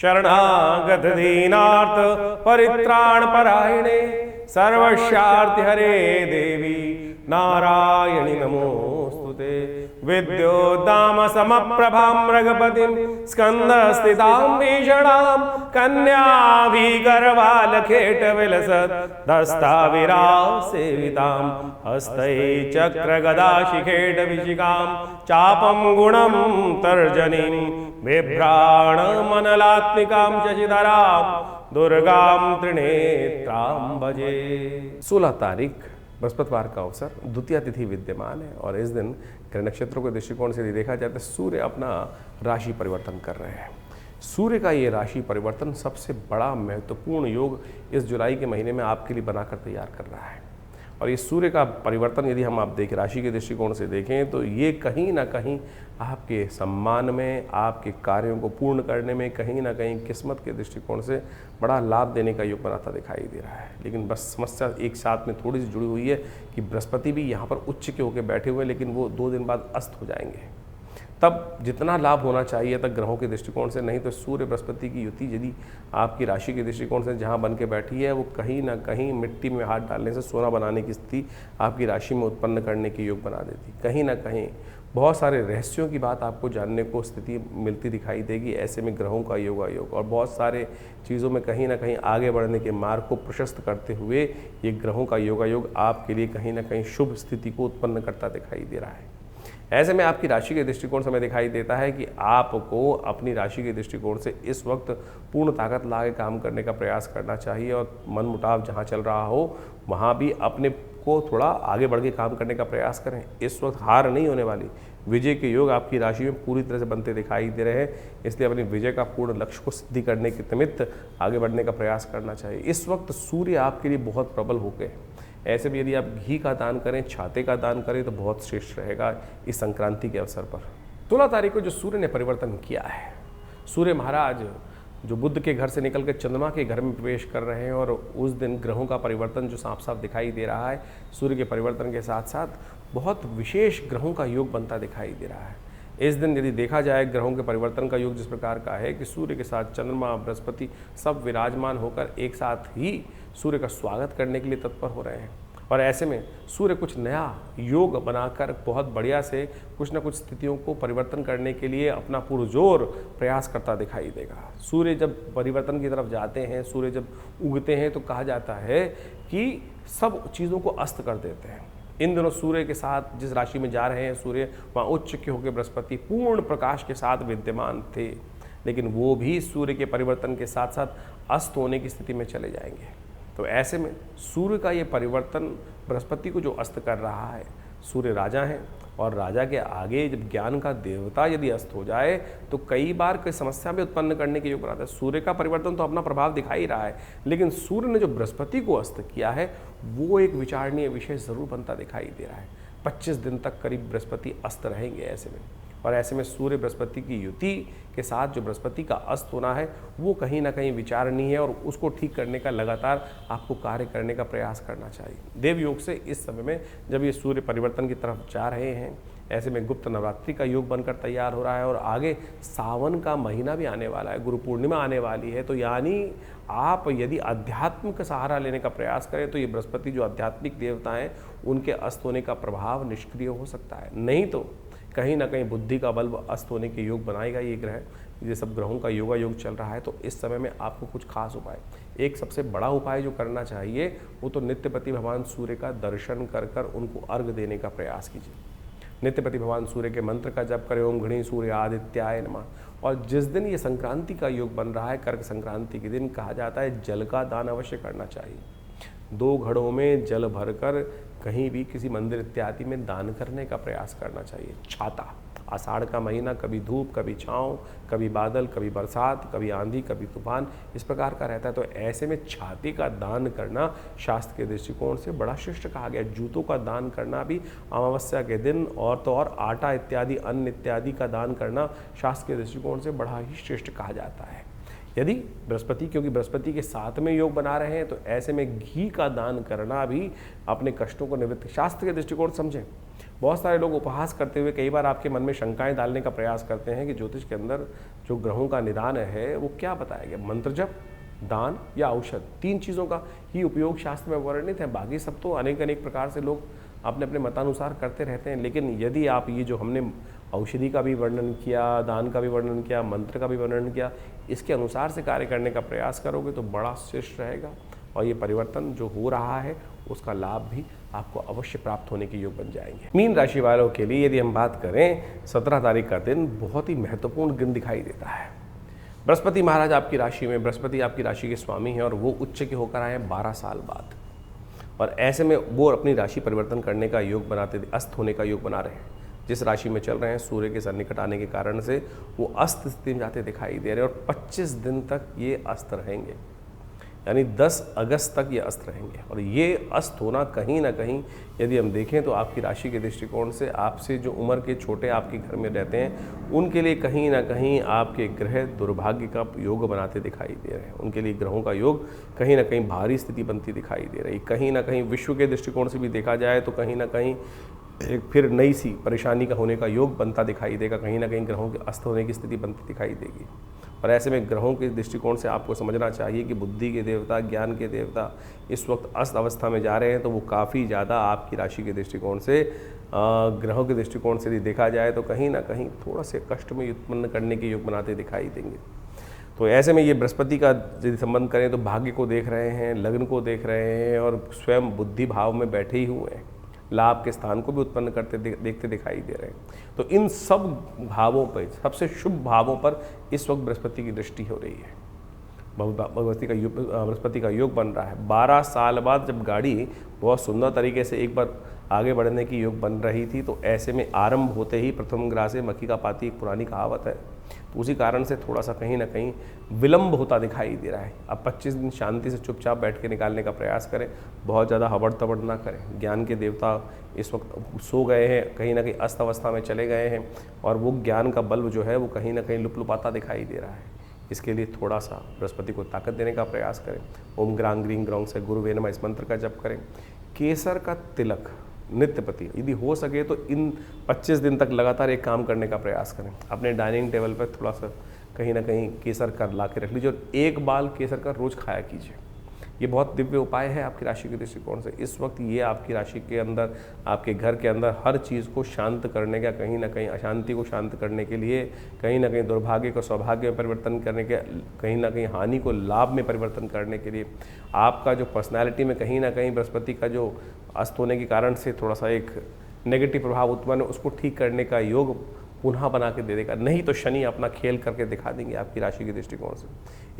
शरणागत दीनार्थ परित्राण परायणे सर्वस्यार्थ हरे देवी नारायणि नमोस्तुते। विद्योद्दाम समप्रभां मृगपतिं स्कंदस्थितां भीषणां कन्याभिगर्भालखेटविलसत् दस्ताविरासेवितां हस्तै चक्रगदाशिखेटविशिखां चापं गुणं तर्जनीं बिभ्राणमनलात्मिकां शशिधरां दुर्गां त्रिनेत्रां भजे। 16 तारीख बृहस्पतिवार का अवसर, द्वितीय तिथि विद्यमान है और इस दिन ग्रह नक्षत्रों के दृष्टिकोण से देखा जाए तो सूर्य अपना राशि परिवर्तन कर रहे हैं। सूर्य का ये राशि परिवर्तन सबसे बड़ा महत्वपूर्ण योग इस जुलाई के महीने में आपके लिए बनाकर तैयार कर रहा है। और ये सूर्य का परिवर्तन यदि हम आप देखें राशि के दृष्टिकोण से देखें तो ये कहीं ना कहीं आपके सम्मान में, आपके कार्यों को पूर्ण करने में, कहीं ना कहीं किस्मत के दृष्टिकोण से बड़ा लाभ देने का योग बनाता दिखाई दे रहा है। लेकिन बस समस्या एक साथ में थोड़ी सी जुड़ी हुई है कि बृहस्पति भी यहाँ पर उच्च के होकर बैठे हुए हैं, लेकिन वो 2 दिन बाद अस्त हो जाएंगे। तब जितना लाभ होना चाहिए तक ग्रहों के दृष्टिकोण से, नहीं तो सूर्य बृहस्पति की युति यदि आपकी राशि के दृष्टिकोण से जहां बन के बैठी है वो कहीं ना कहीं मिट्टी में हाथ डालने से सोना बनाने की स्थिति आपकी राशि में उत्पन्न करने के योग बना देती। कहीं ना कहीं बहुत सारे रहस्यों की बात आपको जानने को स्थिति मिलती दिखाई देगी। ऐसे में ग्रहों का योग और बहुत सारे चीज़ों में कहीं ना कहीं आगे बढ़ने के मार्ग को प्रशस्त करते हुए ये ग्रहों का योग आपके लिए कहीं ना कहीं शुभ स्थिति को उत्पन्न करता दिखाई दे रहा है। ऐसे में आपकी राशि के दृष्टिकोण से हमें दिखाई देता है कि आपको अपनी राशि के दृष्टिकोण से इस वक्त पूर्ण ताकत ला के काम करने का प्रयास करना चाहिए और मन मुटाव जहाँ चल रहा हो वहाँ भी अपने को थोड़ा आगे बढ़ के काम करने का प्रयास करें। इस वक्त हार नहीं होने वाली, विजय के योग आपकी राशि में पूरी तरह से बनते दिखाई दे रहे हैं, इसलिए अपनी विजय का पूर्ण लक्ष्य को सिद्धि करने के निमित्त आगे बढ़ने का प्रयास करना चाहिए। इस वक्त सूर्य आपके लिए बहुत प्रबल हो गए। ऐसे में यदि आप घी का दान करें, छाते का दान करें तो बहुत श्रेष्ठ रहेगा इस संक्रांति के अवसर पर। 16 तारीख को जो सूर्य ने परिवर्तन किया है, सूर्य महाराज जो बुध के घर से निकल कर चंद्रमा के घर में प्रवेश कर रहे हैं और उस दिन ग्रहों का परिवर्तन जो साफ साफ दिखाई दे रहा है, सूर्य के परिवर्तन के साथ साथ बहुत विशेष ग्रहों का योग बनता दिखाई दे रहा है। इस दिन यदि देखा जाए ग्रहों के परिवर्तन का योग जिस प्रकार का है कि सूर्य के साथ चंद्रमा, बृहस्पति सब विराजमान होकर एक साथ ही सूर्य का स्वागत करने के लिए तत्पर हो रहे हैं। और ऐसे में सूर्य कुछ नया योग बनाकर बहुत बढ़िया से कुछ न कुछ स्थितियों को परिवर्तन करने के लिए अपना पुरजोर प्रयास करता दिखाई देगा। सूर्य जब परिवर्तन की तरफ जाते हैं, सूर्य जब उगते हैं तो कहा जाता है कि सब चीज़ों को अस्त कर देते हैं। इन दिनों सूर्य के साथ जिस राशि में जा रहे हैं सूर्य, वहाँ उच्च के होकर बृहस्पति पूर्ण प्रकाश के साथ विद्यमान थे, लेकिन वो भी सूर्य के परिवर्तन के साथ साथ अस्त होने की स्थिति में चले जाएंगे। तो ऐसे में सूर्य का ये परिवर्तन बृहस्पति को जो अस्त कर रहा है, सूर्य राजा हैं और राजा के आगे जब ज्ञान का देवता यदि अस्त हो जाए तो कई बार कोई समस्या भी उत्पन्न करने के योग बनाता है। सूर्य का परिवर्तन तो अपना प्रभाव दिखा ही रहा है, लेकिन सूर्य ने जो बृहस्पति को अस्त किया है वो एक विचारणीय विषय जरूर बनता दिखाई दे रहा है। 25 दिन तक करीब बृहस्पति अस्त रहेंगे ऐसे में, और ऐसे में सूर्य बृहस्पति की युति के साथ जो बृहस्पति का अस्त होना है वो कहीं ना कहीं विचारणीय है और उसको ठीक करने का लगातार आपको कार्य करने का प्रयास करना चाहिए। देव योग से इस समय में जब ये सूर्य परिवर्तन की तरफ जा रहे हैं, ऐसे में गुप्त नवरात्रि का योग बनकर तैयार हो रहा है और आगे सावन का महीना भी आने वाला है, गुरु पूर्णिमा आने वाली है। तो यानी आप यदि अध्यात्म का सहारा लेने का प्रयास करें तो ये बृहस्पति जो आध्यात्मिक देवता हैं उनके अस्त होने का प्रभाव निष्क्रिय हो सकता है, नहीं तो कहीं ना कहीं बुद्धि का बल्ब अस्त होने के योग बनाएगा ये ग्रह। ये सब ग्रहों का योग चल रहा है, तो इस समय में आपको कुछ खास उपाय, एक सबसे बड़ा उपाय जो करना चाहिए वो तो नित्यपति भगवान सूर्य का दर्शन कर कर उनको अर्घ देने का प्रयास कीजिए। नित्यपति भगवान सूर्य के मंत्र का जप करें, ओम घृणी सूर्य आदित्याय नमः। और जिस दिन ये संक्रांति का योग बन रहा है, कर्क संक्रांति के दिन, कहा जाता है जल का दान अवश्य करना चाहिए। 2 घड़ों में जल भरकर कहीं भी किसी मंदिर इत्यादि में दान करने का प्रयास करना चाहिए। छाता, आषाढ़ का महीना, कभी धूप कभी छाँव, कभी बादल कभी बरसात, कभी आंधी कभी तूफान, इस प्रकार का रहता है। तो ऐसे में छाते का दान करना शास्त्र के दृष्टिकोण से बड़ा श्रेष्ठ कहा गया। जूतों का दान करना भी अमावस्या के दिन, और तो और आटा इत्यादि अन्न इत्यादि का दान करना शास्त्र के दृष्टिकोण से बड़ा ही श्रेष्ठ कहा जाता है। यदि बृहस्पति, क्योंकि बृहस्पति के साथ में योग बना रहे हैं, तो ऐसे में घी का दान करना भी अपने कष्टों को निवृत्त, शास्त्र के दृष्टिकोण समझें। बहुत सारे लोग उपहास करते हुए कई बार आपके मन में शंकाएं डालने का प्रयास करते हैं कि ज्योतिष के अंदर जो ग्रहों का निदान है वो क्या बताया गया, मंत्र जप, दान या औषध, 3 चीज़ों का ही उपयोग शास्त्र में वर्णित है। बाकी सब तो अनेक प्रकार से लोग अपने अपने मतानुसार करते रहते हैं। लेकिन यदि आप ये जो हमने औषधि का भी वर्णन किया, दान का भी वर्णन किया, मंत्र का भी वर्णन किया, इसके अनुसार से कार्य करने का प्रयास करोगे तो बड़ा श्रेष्ठ रहेगा और ये परिवर्तन जो हो रहा है उसका लाभ भी आपको अवश्य प्राप्त होने के योग बन जाएंगे। मीन राशि वालों के लिए यदि हम बात करें, 17 तारीख का दिन बहुत ही महत्वपूर्ण दिन दिखाई देता है। बृहस्पति महाराज आपकी राशि में, बृहस्पति आपकी राशि के स्वामी हैं और वो उच्च के होकर आए हैं 12 साल बाद, और ऐसे में वो अपनी राशि परिवर्तन करने का योग बनाते, अस्त होने का योग बना रहे हैं। जिस राशि में चल रहे हैं, सूर्य के सन्निकट आने के कारण से वो अस्त स्थिति में जाते दिखाई दे रहे हैं और 25 दिन तक ये अस्त रहेंगे, यानी 10 अगस्त तक ये अस्त रहेंगे। और ये अस्त होना कहीं ना कहीं यदि हम देखें तो आपकी राशि के दृष्टिकोण से आपसे जो उम्र के छोटे आपके घर में रहते हैं उनके लिए कहीं ना कहीं आपके ग्रह दुर्भाग्य का योग बनाते दिखाई दे रहे हैं। उनके लिए ग्रहों का योग कहीं ना कहीं भारी स्थिति बनती दिखाई दे रही। कहीं ना कहीं विश्व के दृष्टिकोण से भी देखा जाए तो कहीं ना कहीं एक फिर नई सी परेशानी का होने का योग बनता दिखाई देगा। कहीं ना कहीं ग्रहों के अस्त होने की स्थिति बनती दिखाई देगी। और ऐसे में ग्रहों के दृष्टिकोण से आपको समझना चाहिए कि बुद्धि के देवता, ज्ञान के देवता इस वक्त अस्त अवस्था में जा रहे हैं, तो वो काफ़ी ज़्यादा आपकी राशि के दृष्टिकोण से, ग्रहों के दृष्टिकोण से यदि देखा जाए तो कहीं ना कहीं थोड़ा से कष्ट में उत्पन्न करने के योग बनाते दिखाई देंगे। तो ऐसे में ये बृहस्पति का यदि संबंध करें तो भाग्य को देख रहे हैं, लग्न को देख रहे हैं और स्वयं बुद्धि भाव में बैठे ही हुए हैं, लाभ के स्थान को भी उत्पन्न करते देखते दिखाई दे रहे हैं। तो इन सब भावों पर, सबसे शुभ भावों पर इस वक्त बृहस्पति की दृष्टि हो रही है। बृहस्पति का योग बन रहा है। 12 साल बाद जब गाड़ी बहुत सुंदर तरीके से एक बार आगे बढ़ने की योग बन रही थी, तो ऐसे में आरंभ होते ही प्रथम ग्राह से मक्खी का पाती, एक पुरानी कहावत है, तो उसी कारण से थोड़ा सा कहीं ना कहीं विलंब होता दिखाई दे रहा है। अब 25 दिन शांति से चुपचाप बैठ के निकालने का प्रयास करें, बहुत ज़्यादा हबड़ तबड़ ना करें। ज्ञान के देवता इस वक्त सो गए हैं, कहीं ना कहीं अस्त अवस्था में चले गए हैं और वो ज्ञान का बल्ब जो है वो कहीं ना कहीं लुपलुपाता दिखाई दे रहा है। इसके लिए थोड़ा सा बृहस्पति को ताकत देने का प्रयास करें। ओम ग्रांग ग्रीं ग्रौं से गुरुवे नमः इस मंत्र का जप करें। केसर का तिलक नित्य प्रति यदि हो सके तो इन 25 दिन तक लगातार एक काम करने का प्रयास करें। अपने डाइनिंग टेबल पर थोड़ा सा कहीं ना कहीं केसर का ला के रख लीजिए और एक बाल केसर का रोज़ खाया कीजिए। ये बहुत दिव्य उपाय है आपकी राशि के दृष्टिकोण से। इस वक्त ये आपकी राशि के अंदर, आपके घर के अंदर हर चीज़ को शांत करने का, कहीं ना कहीं अशांति को शांत करने के लिए, कहीं ना कहीं दुर्भाग्य को सौभाग्य में परिवर्तन करने के, कहीं ना कहीं हानि को लाभ में परिवर्तन करने के लिए, आपका जो पर्सनैलिटी में कहीं ना कहीं बृहस्पति का जो अस्त होने के कारण से थोड़ा सा एक नेगेटिव प्रभाव उत्पन्न है, उसको ठीक करने का योग पुनः बना के दे देगा। नहीं तो शनि अपना खेल करके दिखा देंगे आपकी राशि के दृष्टिकोण से।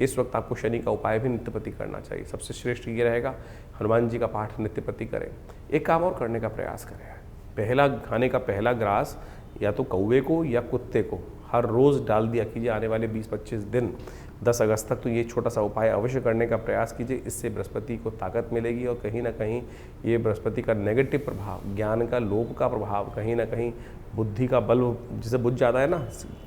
इस वक्त आपको शनि का उपाय भी नित्य प्रति करना चाहिए। सबसे श्रेष्ठ ये रहेगा हनुमान जी का पाठ नित्य प्रति करें। एक काम और करने का प्रयास करें, पहला खाने का पहला ग्रास या तो कौवे को या कुत्ते को हर रोज़ डाल दिया कीजिए आने वाले 20-25 दिन, 10 अगस्त तक। तो ये छोटा सा उपाय अवश्य करने का प्रयास कीजिए। इससे बृहस्पति को ताकत मिलेगी और कहीं ना कहीं ये बृहस्पति का नेगेटिव प्रभाव, ज्ञान का लोभ का प्रभाव, कहीं ना कहीं बुद्धि का बल जिसे बुझ जाता है ना,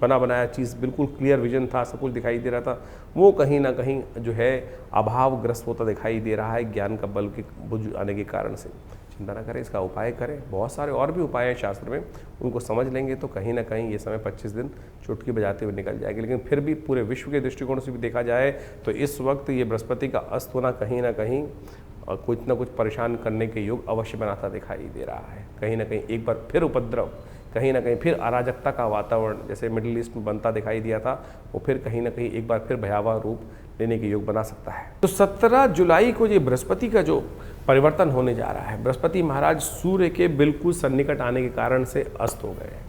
बना बनाया चीज़ बिल्कुल क्लियर विजन था, सब कुछ दिखाई दे रहा था, वो कहीं ना कहीं जो है अभावग्रस्त होता दिखाई दे रहा है ज्ञान का बल के बुझ आने के कारण से। चिंता ना करें, इसका उपाय करें। बहुत सारे और भी उपाय हैं शास्त्र में, उनको समझ लेंगे तो कहीं ना कहीं ये समय 25 दिन चुटकी बजाते हुए निकल जाएगी। लेकिन फिर भी पूरे विश्व के दृष्टिकोण से भी देखा जाए तो इस वक्त ये बृहस्पति का अस्त होना कहीं ना कहीं और कुछ ना कुछ परेशान करने के योग अवश्य बनाता दिखाई दे रहा है। कहीं ना कहीं एक बार फिर उपद्रव, कहीं ना कहीं फिर अराजकता का वातावरण जैसे मिडिल ईस्ट में बनता दिखाई दिया था, वो फिर कहीं ना कहीं एक बार फिर भयावह रूप लेने के योग बना सकता है। तो 17 जुलाई को ये बृहस्पति का जो परिवर्तन होने जा रहा है, बृहस्पति महाराज सूर्य के बिल्कुल सन्निकट आने के कारण से अस्त हो गए हैं।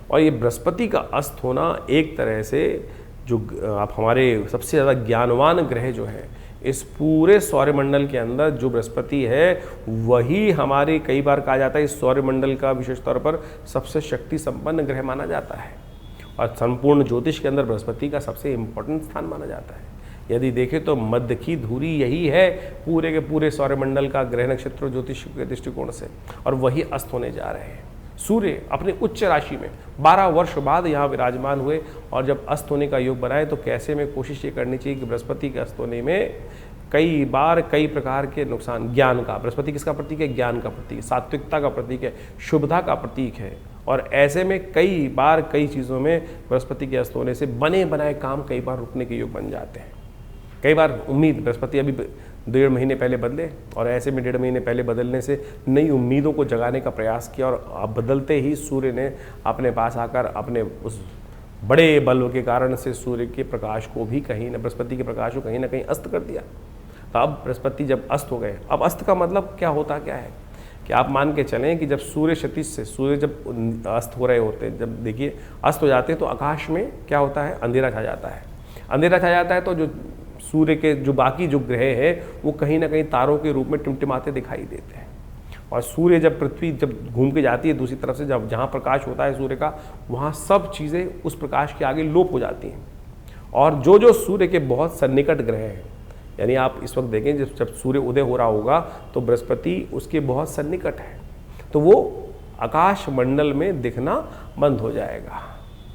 और ये बृहस्पति का अस्त होना एक तरह से जो आप हमारे सबसे ज़्यादा ज्ञानवान ग्रह जो है इस पूरे सौरमंडल के अंदर जो बृहस्पति है वही हमारे, कई बार कहा जाता है इस सौरमंडल का विशेष तौर पर सबसे शक्ति संपन्न ग्रह माना जाता है और संपूर्ण ज्योतिष के अंदर बृहस्पति का सबसे इम्पोर्टेंट स्थान माना जाता है। यदि देखें तो मध्य की धुरी यही है पूरे के पूरे सौरमंडल का ग्रह नक्षत्र ज्योतिष के दृष्टिकोण से, और वही अस्त होने जा रहे हैं। सूर्य अपने उच्च राशि में 12 वर्ष बाद यहाँ विराजमान हुए और जब अस्त होने का योग बनाए तो कैसे में कोशिश ये करनी चाहिए कि बृहस्पति के अस्त होने में कई बार कई प्रकार के नुकसान, ज्ञान का, बृहस्पति किसका प्रतीक है? ज्ञान का प्रतीक, सात्विकता का प्रतीक है, शुभता का प्रतीक है। और ऐसे में कई बार कई चीज़ों में बृहस्पति के अस्त होने से बने बनाए काम कई बार रुकने के योग बन जाते हैं। कई बार उम्मीद, बृहस्पति अभी 1.5 महीने पहले बदले और ऐसे में 1.5 महीने पहले बदलने से नई उम्मीदों को जगाने का प्रयास किया और बदलते ही सूर्य ने अपने पास आकर अपने उस बड़े बल के कारण से सूर्य के प्रकाश को भी कहीं न, बृहस्पति के प्रकाश को कहीं ना कहीं अस्त कर दिया। तो अब बृहस्पति जब अस्त हो गए, अब अस्त का मतलब क्या होता क्या है कि आप मान के चलें कि जब सूर्य क्षितिज से, सूर्य जब अस्त हो रहे होते हैं, जब देखिए अस्त हो जाते हैं तो आकाश में क्या होता है? अंधेरा छा जाता है। अंधेरा छा जाता है तो जो सूर्य के जो बाकी जो ग्रह है वो कहीं ना कहीं तारों के रूप में टिमटिमाते दिखाई देते हैं। और सूर्य जब पृथ्वी जब घूम के जाती है दूसरी तरफ से, जब जहाँ प्रकाश होता है सूर्य का, वहाँ सब चीज़ें उस प्रकाश के आगे लोप हो जाती हैं। और जो जो सूर्य के बहुत सन्निकट ग्रह हैं, यानी आप इस वक्त देखें जब सूर्य उदय हो रहा होगा तो बृहस्पति उसके बहुत सन्निकट है, तो वो आकाश मंडल में दिखना बंद हो जाएगा।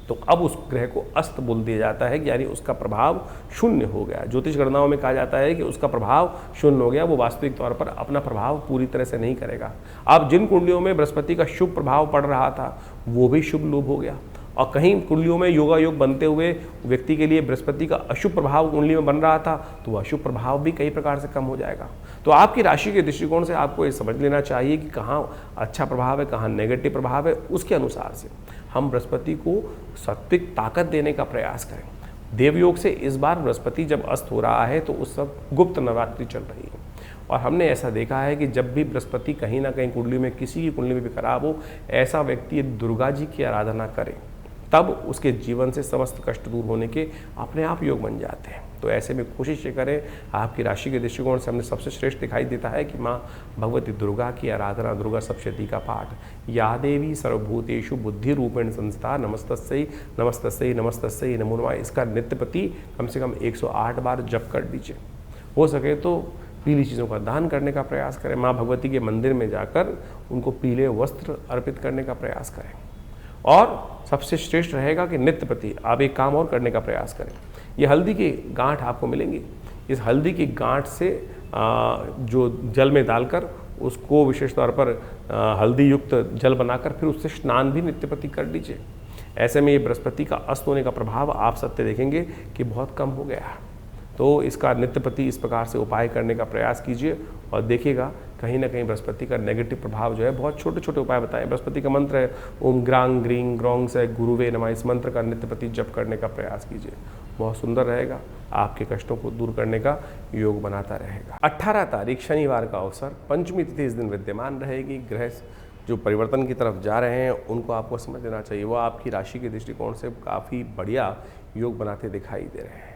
तो अब उस ग्रह को अस्त बोल दिया जाता है, यानी उसका प्रभाव शून्य हो गया। ज्योतिष गणनाओं में कहा जाता है कि उसका प्रभाव शून्य हो गया, वो वास्तविक तौर पर अपना प्रभाव पूरी तरह से नहीं करेगा। अब जिन कुंडलियों में बृहस्पति का शुभ प्रभाव पड़ रहा था वो भी शुभ लोप हो गया, और कहीं कुंडलियों में योगा योग बनते हुए व्यक्ति के लिए बृहस्पति का अशुभ प्रभाव कुंडली में बन रहा था तो वह अशुभ प्रभाव भी कई प्रकार से कम हो जाएगा। तो आपकी राशि के दृष्टिकोण से आपको ये समझ लेना चाहिए कि कहाँ अच्छा प्रभाव है, कहाँ नेगेटिव प्रभाव है। उसके अनुसार से हम बृहस्पति को सात्विक ताकत देने का प्रयास करें। देवयोग से इस बार बृहस्पति जब अस्त हो रहा है तो उस वक्त गुप्त नवरात्रि चल रही है, और हमने ऐसा देखा है कि जब भी बृहस्पति कहीं ना कहीं कुंडली में, किसी की कुंडली में भी खराब हो, ऐसा व्यक्ति दुर्गा जी की आराधना करे, तब उसके जीवन से समस्त कष्ट दूर होने के अपने आप योग बन जाते हैं। तो ऐसे में कोशिश ये करें, आपकी राशि के दृष्टिकोण से हमने सबसे श्रेष्ठ दिखाई देता है कि माँ भगवती दुर्गा की आराधना, दुर्गा सप्तशती का पाठ, या देवी सर्वभूतेषु बुद्धि रूपेण संस्था नमस्तस्यै नमस्तस्यै नमस्तस्यै नमो नमः, इसका नित्य प्रति कम से कम 108 बार जप कर दीजिए। हो सके तो पीली चीज़ों का दान करने का प्रयास करें, माँ भगवती के मंदिर में जाकर उनको पीले वस्त्र अर्पित करने का प्रयास करें। और सबसे श्रेष्ठ रहेगा कि नित्य प्रति आप एक काम और करने का प्रयास करें। ये हल्दी की गांठ आपको मिलेंगी, इस हल्दी की गांठ से जो जल में डालकर उसको विशेष तौर पर हल्दी युक्त जल बनाकर फिर उससे स्नान भी नित्य प्रति कर लीजिए। ऐसे में ये बृहस्पति का अस्त होने का प्रभाव आप सत्य देखेंगे कि बहुत कम हो गया। तो इसका नित्य प्रति इस प्रकार से उपाय करने का प्रयास कीजिए और देखिएगा कहीं ना कहीं बृहस्पति का नेगेटिव प्रभाव जो है, बहुत छोटे छोटे उपाय बताएं। बृहस्पति का मंत्र है ओम ग्रांग ग्रींग ग्रोंग से गुरुवे नमः, इस मंत्र का नित्य प्रति जप करने का प्रयास कीजिए, बहुत सुंदर रहेगा, आपके कष्टों को दूर करने का योग बनाता रहेगा। 18 तारीख शनिवार का अवसर, पंचमी तिथि इस दिन विद्यमान रहेगी। ग्रह जो परिवर्तन की तरफ जा रहे हैं उनको आपको समझ लेना चाहिए, वो आपकी राशि के दृष्टिकोण से काफ़ी बढ़िया योग बनाते दिखाई दे रहे हैं।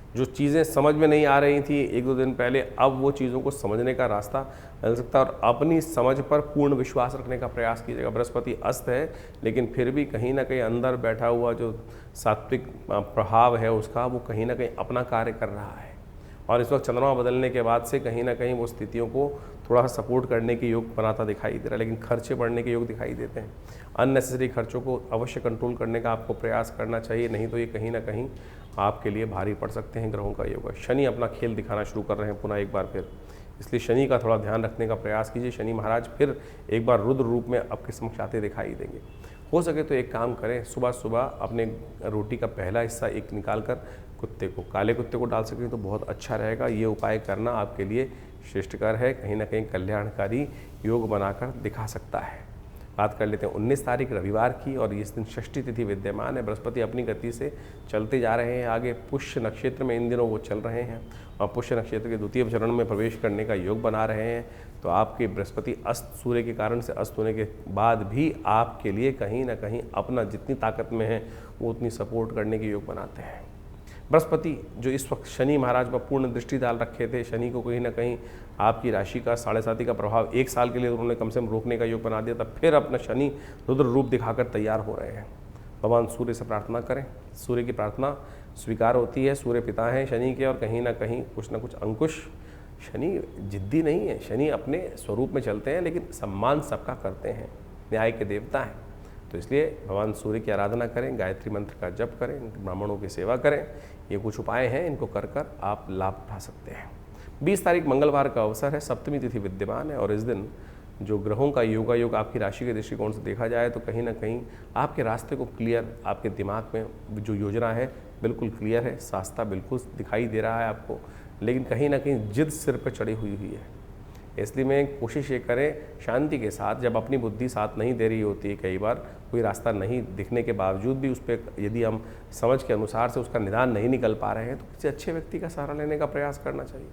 जो चीज़ें समझ में नहीं आ रही थी 1-2 दिन पहले, अब वो चीज़ों को समझने का रास्ता मिल सकता है और अपनी समझ पर पूर्ण विश्वास रखने का प्रयास कीजिएगा। बृहस्पति अस्त है लेकिन फिर भी कहीं ना कहीं अंदर बैठा हुआ जो सात्विक प्रभाव है उसका, वो कहीं ना कहीं अपना कार्य कर रहा है। और इस वक्त चंद्रमा बदलने के बाद से कहीं ना कहीं वो स्थितियों को थोड़ा सा सपोर्ट करने के योग बनाता दिखाई दे रहा है, लेकिन खर्चे बढ़ने के योग दिखाई देते हैं। अननेसेसरी खर्चों को अवश्य कंट्रोल करने का आपको प्रयास करना चाहिए, नहीं तो ये कहीं ना कहीं आपके लिए भारी पड़ सकते हैं ग्रहों का योग। शनि अपना खेल दिखाना शुरू कर रहे हैं पुनः एक बार फिर, इसलिए शनि का थोड़ा ध्यान रखने का प्रयास कीजिए। शनि महाराज फिर एक बार रुद्र रूप में आपके समक्ष आते दिखाई देंगे। हो सके तो एक काम करें, सुबह सुबह अपने रोटी का पहला हिस्सा एक निकाल कर कुत्ते को, काले कुत्ते को डाल सकें तो बहुत अच्छा रहेगा। ये उपाय करना आपके लिए श्रेष्ठकर है, कहीं ना कहीं कल्याणकारी योग बनाकर दिखा सकता है। बात कर लेते हैं 19 तारीख रविवार की, और इस दिन षष्ठी तिथि विद्यमान है। बृहस्पति अपनी गति से चलते जा रहे हैं आगे, पुष्य नक्षत्र में इन दिनों वो चल रहे हैं और पुष्य नक्षत्र के द्वितीय चरण में प्रवेश करने का योग बना रहे हैं। तो आपके बृहस्पति अस्त सूर्य के कारण से अस्त होने के बाद भी आपके लिए कहीं ना कहीं अपना जितनी ताकत में है वो उतनी सपोर्ट करने के योग बनाते हैं। बृहस्पति जो इस वक्त शनि महाराज पर पूर्ण दृष्टि डाल रखे थे, शनि को कहीं ना कहीं आपकी राशि का 7.5 का प्रभाव 1 साल के लिए उन्होंने कम से कम रोकने का योग बना दिया, तब फिर अपना शनि रुद्र रूप दिखाकर तैयार हो रहे हैं। भगवान सूर्य से प्रार्थना करें, सूर्य की प्रार्थना स्वीकार होती है। सूर्य पिता हैं शनि के, और कहीं ना कहीं कुछ ना कुछ अंकुश, शनि जिद्दी नहीं है, शनि अपने स्वरूप में चलते हैं लेकिन सम्मान सबका करते हैं। न्याय के देवता हैं। तो इसलिए भगवान सूर्य की आराधना करें, गायत्री मंत्र का जप करें, ब्राह्मणों की सेवा करें। ये कुछ उपाय हैं, इनको कर कर आप लाभ उठा सकते हैं। 20 तारीख मंगलवार का अवसर है, सप्तमी तिथि विद्यमान है और इस दिन जो ग्रहों का योगायोग आपकी राशि के दृष्टिकोण से देखा जाए तो कहीं ना कहीं आपके रास्ते को क्लियर, आपके दिमाग में जो योजना है बिल्कुल क्लियर है, रास्ता बिल्कुल दिखाई दे रहा है आपको, लेकिन कहीं ना कहीं जिद सिर पर चढ़ी हुई है। इसलिए मैं कोशिश ये करें शांति के साथ, जब अपनी बुद्धि साथ नहीं दे रही होती है, कई बार कोई रास्ता नहीं दिखने के बावजूद भी उस पर यदि हम समझ के अनुसार से उसका निदान नहीं निकल पा रहे हैं तो किसी अच्छे व्यक्ति का सहारा लेने का प्रयास करना चाहिए,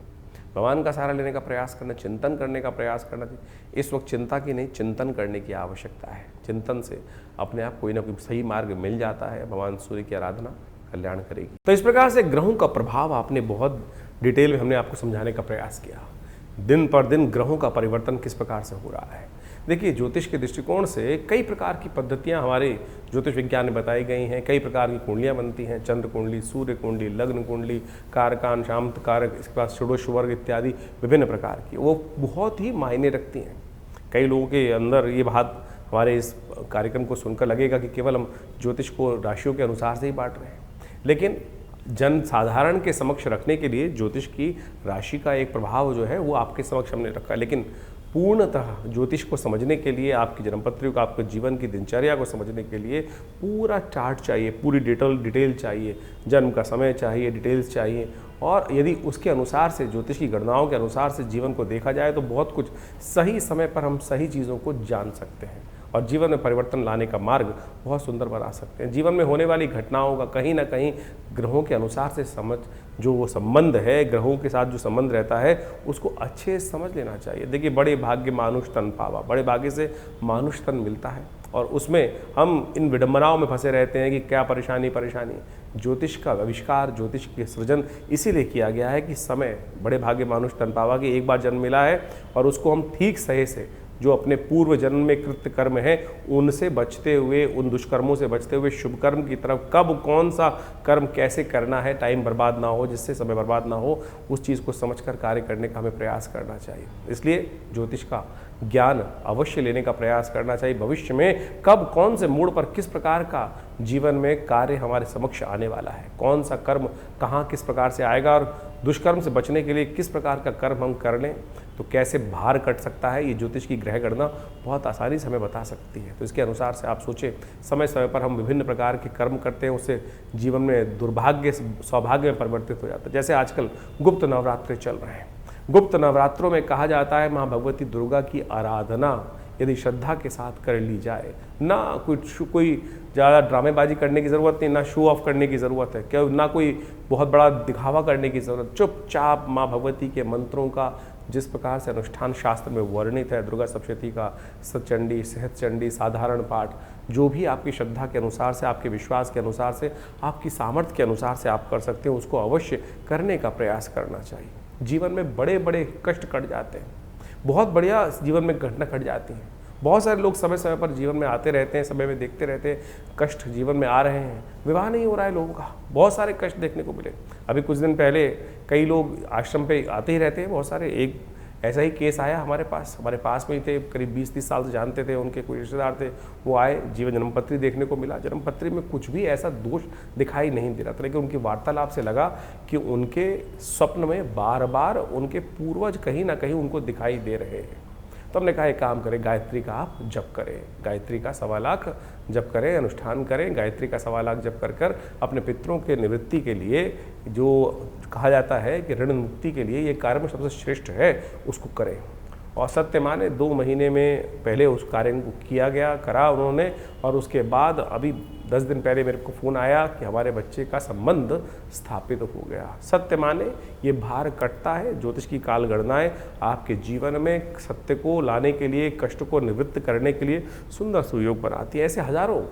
भगवान का सहारा लेने का प्रयास करना, चिंतन करने का प्रयास करना चाहिए। इस वक्त चिंता की नहीं, चिंतन करने की आवश्यकता है। चिंतन से अपने आप कोई ना कोई सही मार्ग मिल जाता है। भगवान सूर्य की आराधना कल्याण करेगी। तो इस प्रकार से ग्रहों का प्रभाव आपने बहुत डिटेल में हमने आपको समझाने का प्रयास किया। दिन पर दिन ग्रहों का परिवर्तन किस प्रकार से हो रहा है। देखिए, ज्योतिष के दृष्टिकोण से कई प्रकार की पद्धतियां हमारे ज्योतिष विज्ञान में बताई गई हैं। कई प्रकार की कुंडलियां बनती हैं, चंद्र कुंडली, सूर्य कुंडली, लग्न कुंडली, कारकान, शांत कारक, इसके बाद षोडश वर्ग इत्यादि विभिन्न प्रकार की, वो बहुत ही मायने रखती हैं। कई लोगों के अंदर ये बात हमारे इस कार्यक्रम को सुनकर लगेगा कि केवल हम ज्योतिष को राशियों के अनुसार से ही बांट रहे हैं, लेकिन जन साधारण के समक्ष रखने के लिए ज्योतिष की राशि का एक प्रभाव जो है वो आपके समक्ष हमने रखा है। लेकिन पूर्णतः ज्योतिष को समझने के लिए, आपकी जन्मपत्री को, आपके जीवन की दिनचर्या को समझने के लिए पूरा चार्ट चाहिए, पूरी डिटेल चाहिए, जन्म का समय चाहिए, डिटेल्स चाहिए। और यदि उसके अनुसार से, ज्योतिष की गणनाओं के अनुसार से जीवन को देखा जाए तो बहुत कुछ सही समय पर हम सही चीज़ों को जान सकते हैं और जीवन में परिवर्तन लाने का मार्ग बहुत सुंदर बना सकते हैं। जीवन में होने वाली घटनाओं का कहीं ना कहीं ग्रहों के अनुसार से समझ, जो वो संबंध है, ग्रहों के साथ जो संबंध रहता है उसको अच्छे से समझ लेना चाहिए। देखिए, बड़े भाग्य मानुष तन पावा, बड़े भाग्य से मानुष तन मिलता है और उसमें हम इन विडंबनाओं में फंसे रहते हैं कि क्या परेशानी। ज्योतिष का आविष्कार, ज्योतिष के सृजन इसीलिए किया गया है कि समय, बड़े भाग्य मानुष तन पावा कि एक बार जन्म मिला है और उसको हम ठीक सही से, जो अपने पूर्व जन्म में कृत्य कर्म है उनसे बचते हुए, उन दुष्कर्मों से बचते हुए शुभ कर्म की तरफ कब कौन सा कर्म कैसे करना है, टाइम बर्बाद ना हो, जिससे समय बर्बाद ना हो, उस चीज़ को समझकर कार्य करने का हमें प्रयास करना चाहिए। इसलिए ज्योतिष का ज्ञान अवश्य लेने का प्रयास करना चाहिए। भविष्य में कब कौन से मोड़ पर किस प्रकार का जीवन में कार्य हमारे समक्ष आने वाला है, कौन सा कर्म कहाँ किस प्रकार से आएगा और दुष्कर्म से बचने के लिए किस प्रकार का कर्म हम कर लें तो कैसे भार कट सकता है, ये ज्योतिष की ग्रह गणना बहुत आसानी से हमें बता सकती है। तो इसके अनुसार से आप सोचें, समय समय पर हम विभिन्न प्रकार के कर्म करते हैं, उससे जीवन में दुर्भाग्य सौभाग्य में परिवर्तित हो जाता है। जैसे आजकल गुप्त नवरात्रि चल रहे हैं। गुप्त नवरात्रों में कहा जाता है माँ भगवती दुर्गा की आराधना यदि श्रद्धा के साथ कर ली जाए, ना कोई ज़्यादा ड्रामेबाजी करने की ज़रूरत नहीं, ना शो ऑफ करने की ज़रूरत है, क्या ना कोई बहुत बड़ा दिखावा करने की ज़रूरत, चुपचाप माँ भगवती के मंत्रों का जिस प्रकार से अनुष्ठान शास्त्र में वर्णित है, दुर्गा सप्तशती का, सतचंडी, सहस्रचंडी, साधारण पाठ, जो भी आपकी श्रद्धा के अनुसार से, आपके विश्वास के अनुसार से, आपकी सामर्थ्य के अनुसार से आप कर सकते हैं, उसको अवश्य करने का प्रयास करना चाहिए। जीवन में बड़े बड़े कष्ट कट जाते हैं, बहुत बढ़िया जीवन में घटना घट जाती हैं। बहुत सारे लोग समय समय पर जीवन में आते रहते हैं, समय में देखते रहते हैं, कष्ट जीवन में आ रहे हैं, विवाह नहीं हो रहा है लोगों का, बहुत सारे कष्ट देखने को मिले। अभी कुछ दिन पहले कई लोग आश्रम पे आते ही रहते हैं, बहुत सारे, एक ऐसा ही केस आया हमारे पास में ही थे, करीब 20-30 साल से जानते थे, उनके कोई रिश्तेदार थे, वो आए, जीवन जन्मपत्री देखने को मिला, जन्मपत्री में कुछ भी ऐसा दोष दिखाई नहीं दे रहा था, लेकिन उनकी वार्तालाप से लगा कि उनके स्वप्न में बार बार उनके पूर्वज कहीं ना कहीं उनको दिखाई दे रहे हैं। तो हमने कहा एक काम करें, गायत्री का आप जप करें, गायत्री का 1.25 लाख जप करें, अनुष्ठान करें, गायत्री का 1.25 लाख जप कर अपने पितरों के निवृत्ति के लिए, जो कहा जाता है कि ऋण मुक्ति के लिए ये कार्य में सबसे श्रेष्ठ है, उसको करें। और सत्य माने 2 महीने में पहले उस कार्य को करा उन्होंने, और उसके बाद अभी 10 दिन पहले मेरे को फ़ोन आया कि हमारे बच्चे का संबंध स्थापित हो गया। सत्य माने ये भार कटता है। ज्योतिष की काल गणनाएं आपके जीवन में सत्य को लाने के लिए, कष्ट को निवृत्त करने के लिए सुंदर सुयोग बनाती है। ऐसे हजारों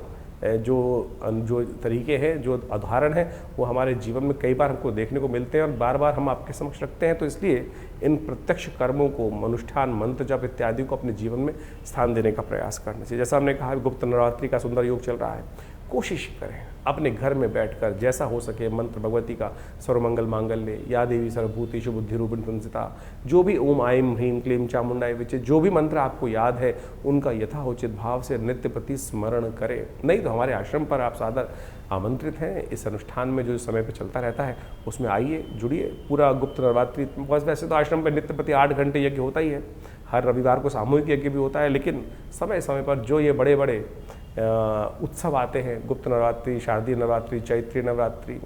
जो तरीके हैं, जो उदाहरण हैं, वो हमारे जीवन में कई बार हमको देखने को मिलते हैं और बार बार हम आपके समक्ष रखते हैं। तो इसलिए इन प्रत्यक्ष कर्मों को, अनुष्ठान, मंत्र जप इत्यादि को अपने जीवन में स्थान देने का प्रयास करना चाहिए। जैसा हमने कहा, गुप्त नवरात्रि का सुंदर योग चल रहा है, कोशिश करें अपने घर में बैठकर जैसा हो सके मंत्र भगवती का सर्वमंगल मांगल्य या देवी सर्वभूतेषु बुद्धि रूपिण संस्थिता, जो भी ओम आइम ह्रीम क्लीम चामुंडाय विचे, जो भी मंत्र आपको याद है उनका यथाउचित भाव से नित्य प्रति स्मरण करें। नहीं तो हमारे आश्रम पर आप सादर आमंत्रित हैं। इस अनुष्ठान में जो समय पर चलता रहता है उसमें आइए, जुड़िए। पूरा गुप्त नवरात्रि, बस वैसे तो आश्रम पर नित्य प्रति 8 घंटे यज्ञ होता ही है, हर रविवार को सामूहिक यज्ञ भी होता है, लेकिन समय समय पर जो ये बड़े बड़े उत्सव आते हैं, गुप्त नवरात्रि, शारदीय नवरात्रि, चैत्री नवरात्रि,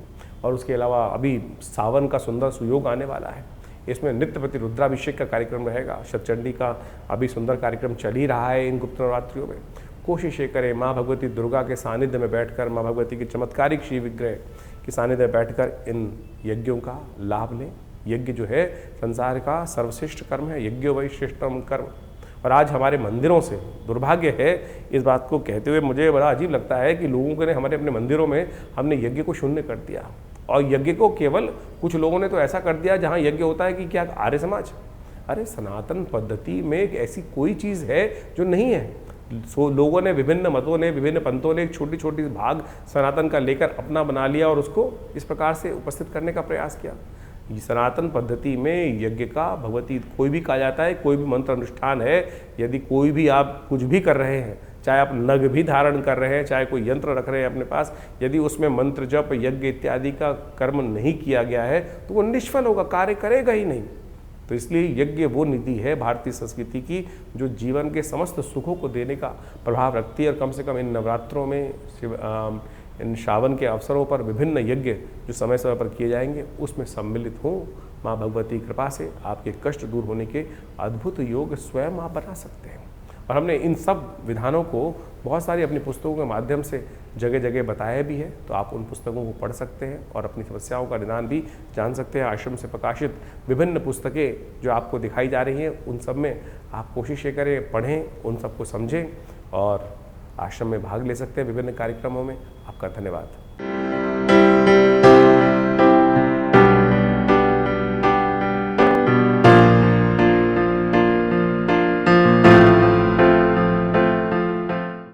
और उसके अलावा अभी सावन का सुंदर सुयोग आने वाला है, इसमें नित्य प्रति रुद्राभिषेक का कार्यक्रम रहेगा। शतचंडी का अभी सुंदर कार्यक्रम चल ही रहा है इन गुप्त नवरात्रियों में। कोशिश ये करें माँ भगवती दुर्गा के सानिध्य में बैठकर, माँ भगवती के चमत्कारिक श्री विग्रह के सानिध्य में बैठकर इन यज्ञों का लाभ लें। यज्ञ जो है संसार का सर्वश्रेष्ठ कर्म है, यज्ञो वै श्रेष्ठतम कर्म। और आज हमारे मंदिरों से दुर्भाग्य है, इस बात को कहते हुए मुझे बड़ा अजीब लगता है कि लोगों ने हमारे अपने मंदिरों में हमने यज्ञ को शून्य कर दिया, और यज्ञ को केवल कुछ लोगों ने तो ऐसा कर दिया जहाँ यज्ञ होता है कि क्या आर्य समाज। अरे सनातन पद्धति में एक ऐसी कोई चीज़ है जो नहीं है। लोगों ने, विभिन्न मतों ने, विभिन्न पंथों ने एक छोटी छोटी भाग सनातन का लेकर अपना बना लिया और उसको इस प्रकार से उपस्थित करने का प्रयास किया। सनातन पद्धति में यज्ञ का भगवती कोई भी कहा जाता है, कोई भी मंत्र अनुष्ठान है, यदि कोई भी आप कुछ भी कर रहे हैं, चाहे आप नग भी धारण कर रहे हैं, चाहे कोई यंत्र रख रहे हैं अपने पास, यदि उसमें मंत्र जप यज्ञ इत्यादि का कर्म नहीं किया गया है तो वो निष्फल होगा, कार्य करेगा ही नहीं। तो इसलिए यज्ञ वो निधि है भारतीय संस्कृति की जो जीवन के समस्त सुखों को देने का प्रभाव रखती है। और कम से कम इन नवरात्रों में, इन श्रावण के अवसरों पर विभिन्न यज्ञ जो समय समय पर किए जाएंगे उसमें सम्मिलित हों। माँ भगवती कृपा से आपके कष्ट दूर होने के अद्भुत योग स्वयं आप बना सकते हैं। और हमने इन सब विधानों को बहुत सारी अपनी पुस्तकों के माध्यम से जगह जगह बताया भी है, तो आप उन पुस्तकों को पढ़ सकते हैं और अपनी समस्याओं का निदान भी जान सकते हैं। आश्रम से प्रकाशित विभिन्न पुस्तकें जो आपको दिखाई जा रही हैं उन सब में आप कोशिश करें, पढ़ें, उन सबको समझें और आश्रम में भाग ले सकते हैं विभिन्न कार्यक्रमों में। आपका धन्यवाद।